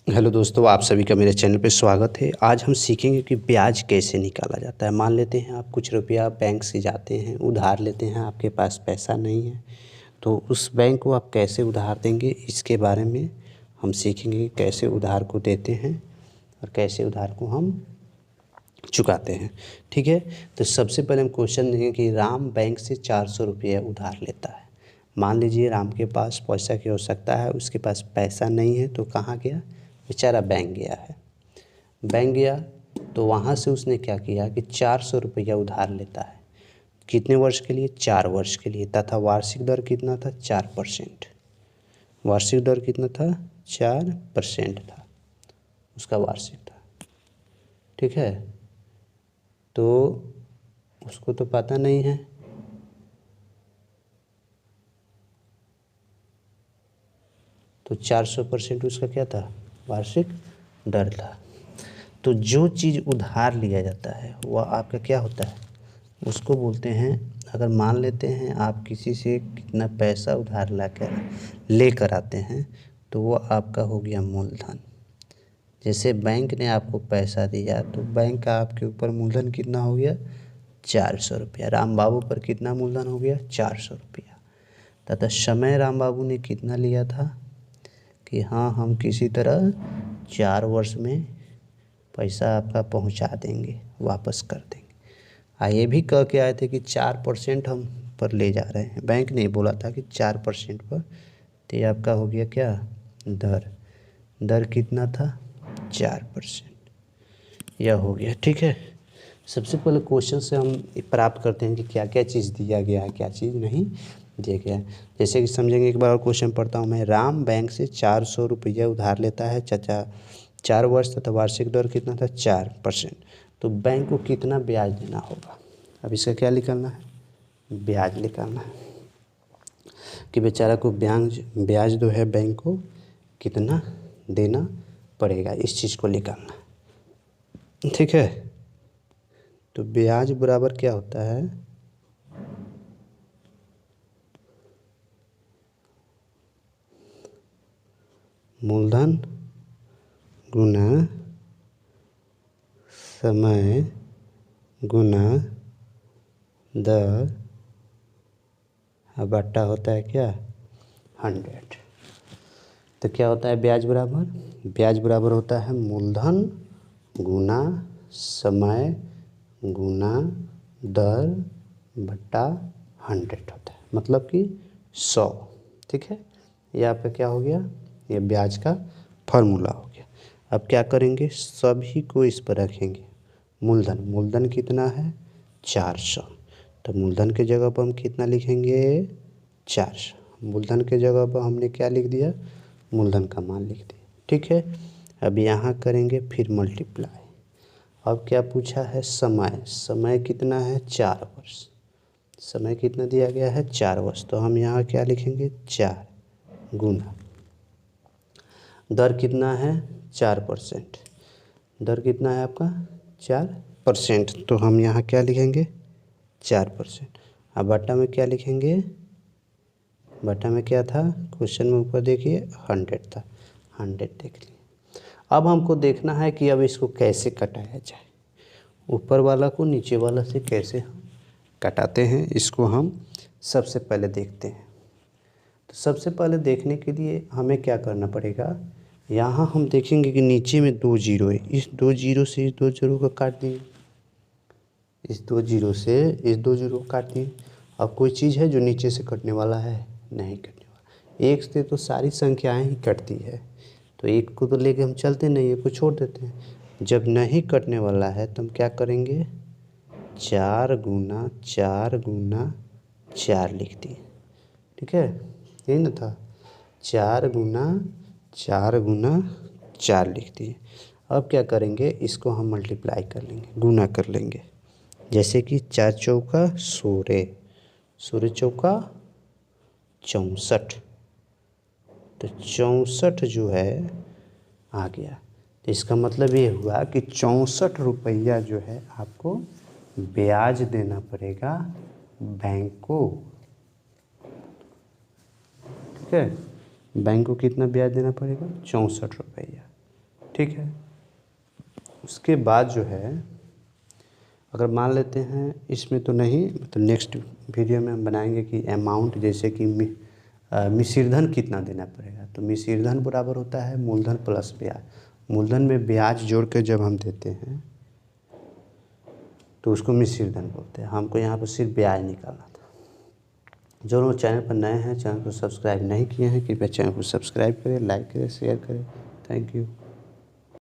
Hello दोस्तों, आप सभी का मेरे चैनल पे स्वागत है। आज हम सीखेंगे कि ब्याज कैसे निकाला जाता है। मान लेते हैं आप कुछ रुपया बैंक से जाते हैं, उधार लेते हैं, आपके पास पैसा नहीं है, तो उस बैंक को आप कैसे उधार देंगे, इसके बारे में हम सीखेंगे कि कैसे उधार को देते हैं और कैसे उधार को हम चुकाते हैं। ठीक है, तो सबसे पहले हम क्वेश्चन देंगे कि राम बैंक से 400 रुपये उधार लेता है। मान लीजिए राम के पास पैसा की आवश्यकता है, उसके पास पैसा नहीं है, तो कहाँ गया बेचारा, बैंक गया है। बैंक गया तो वहाँ से उसने क्या किया कि 400 रुपया उधार लेता है। कितने वर्ष के लिए? 4 वर्ष के लिए। तथा वार्षिक दर कितना था? 4%। वार्षिक दर कितना था? 4% था उसका वार्षिक था। ठीक है, तो उसको तो पता नहीं है, तो 400% उसका क्या था? वार्षिक दर था। तो जो चीज़ उधार लिया जाता है वह आपका क्या होता है, उसको बोलते हैं। अगर मान लेते हैं आप किसी से कितना पैसा उधार लेकर आते हैं, तो वो आपका हो गया मूलधन। जैसे बैंक ने आपको पैसा दिया तो बैंक का आपके ऊपर मूलधन कितना हो गया? 400 रुपया। राम बाबू पर कितना मूलधन हो गया? 400 रुपया। तथा समय राम बाबू ने कितना लिया था कि हाँ, हम किसी तरह 4 वर्ष में पैसा आपका पहुंचा देंगे, वापस कर देंगे। ये भी कह के आए थे कि 4% हम पर ले जा रहे हैं। बैंक ने बोला था कि 4% पर, तो ये आपका हो गया क्या? दर। दर कितना था? 4%। यह हो गया। ठीक है, सबसे पहले क्वेश्चन से हम प्राप्त करते हैं कि क्या क्या चीज़ दिया गया है, क्या चीज़ नहीं दिया गया है। जैसे कि समझेंगे, एक बार और क्वेश्चन पढ़ता हूँ मैं। राम बैंक से 400 रुपया उधार लेता है चाचा 4 वर्ष तथा वार्षिक दर कितना था? 4%। तो बैंक को कितना ब्याज देना होगा? अब इसका क्या निकालना है? ब्याज निकालना है कि बेचारा को ब्याज जो है बैंक को कितना देना पड़ेगा, इस चीज़ को निकालना है। ठीक है, तो ब्याज बराबर क्या होता है? मूलधन गुना समय गुना दर बट्टा होता है क्या? 100। तो क्या होता है ब्याज बराबर? ब्याज बराबर होता है मूलधन गुना समय गुना दर बट्टा 100 होता है, मतलब कि 100। ठीक है, ये आपका क्या हो गया? ये ब्याज का फॉर्मूला हो गया। अब क्या करेंगे, सभी को इस पर रखेंगे। मूलधन कितना है? 400। तो मूलधन के जगह पर हम कितना लिखेंगे? 400। मूलधन के जगह पर हमने क्या लिख दिया? मूलधन का मान लिख दिया। ठीक है, अब यहाँ करेंगे फिर मल्टीप्लाई। अब क्या पूछा है? समय कितना है? 4 वर्ष। समय कितना दिया गया है? 4 वर्ष। तो हम यहाँ क्या लिखेंगे? 4 गुना दर कितना है? 4%। दर कितना है आपका? 4%। तो हम यहाँ क्या लिखेंगे? 4%। अब बट्टा में क्या लिखेंगे? बट्टा में क्या था क्वेश्चन में? ऊपर देखिए 100 था, 100 देख लिए। अब हमको देखना है कि अब इसको कैसे कटाया जाए, ऊपर वाला को नीचे वाला से कैसे कटाते हैं, इसको हम सबसे पहले देखते हैं। तो सबसे पहले देखने के लिए हमें क्या करना पड़ेगा, यहाँ हम देखेंगे कि नीचे में 2 जीरो है। इस 2 जीरो से इस 2 जीरो को काट दिए, इस 2 जीरो से इस 2 जीरो को काट दिए। अब कोई चीज़ है जो नीचे से कटने वाला है? नहीं कटने वाला। एक से तो सारी संख्याएं ही कटती है, तो एक को तो लेके हम चलते नहीं, एक को छोड़ देते हैं। जब नहीं कटने वाला है तो हम क्या करेंगे? 4 गुना 4 गुना 4 लिख दिए। ठीक है, यही ना था? 4 गुना 4 गुना 4 लिख दिए। अब क्या करेंगे, इसको हम मल्टीप्लाई कर लेंगे, गुना कर लेंगे। जैसे कि 4 चौका 16, 16 चौका 64। तो 64 जो है आ गया। तो इसका मतलब ये हुआ कि 64 रुपया जो है आपको ब्याज देना पड़ेगा बैंक को। ठीक है, बैंक को कितना ब्याज देना पड़ेगा? 64 रुपया। ठीक है। उसके बाद जो है अगर मान लेते हैं इसमें तो नहीं, तो नेक्स्ट वीडियो में हम बनाएंगे कि अमाउंट, जैसे कि मिश्र धन कितना देना पड़ेगा। तो मिश्र धन बराबर होता है मूलधन प्लस ब्याज। मूलधन में ब्याज जोड़ के जब हम देते हैं तो उसको मिश्र धन बोलते हैं। हमको यहाँ पर सिर्फ ब्याज निकालना था। जो लोग चैनल पर नए हैं, चैनल को सब्सक्राइब नहीं किए हैं, कृपया चैनल को सब्सक्राइब करें, लाइक करें, शेयर करें। Thank you.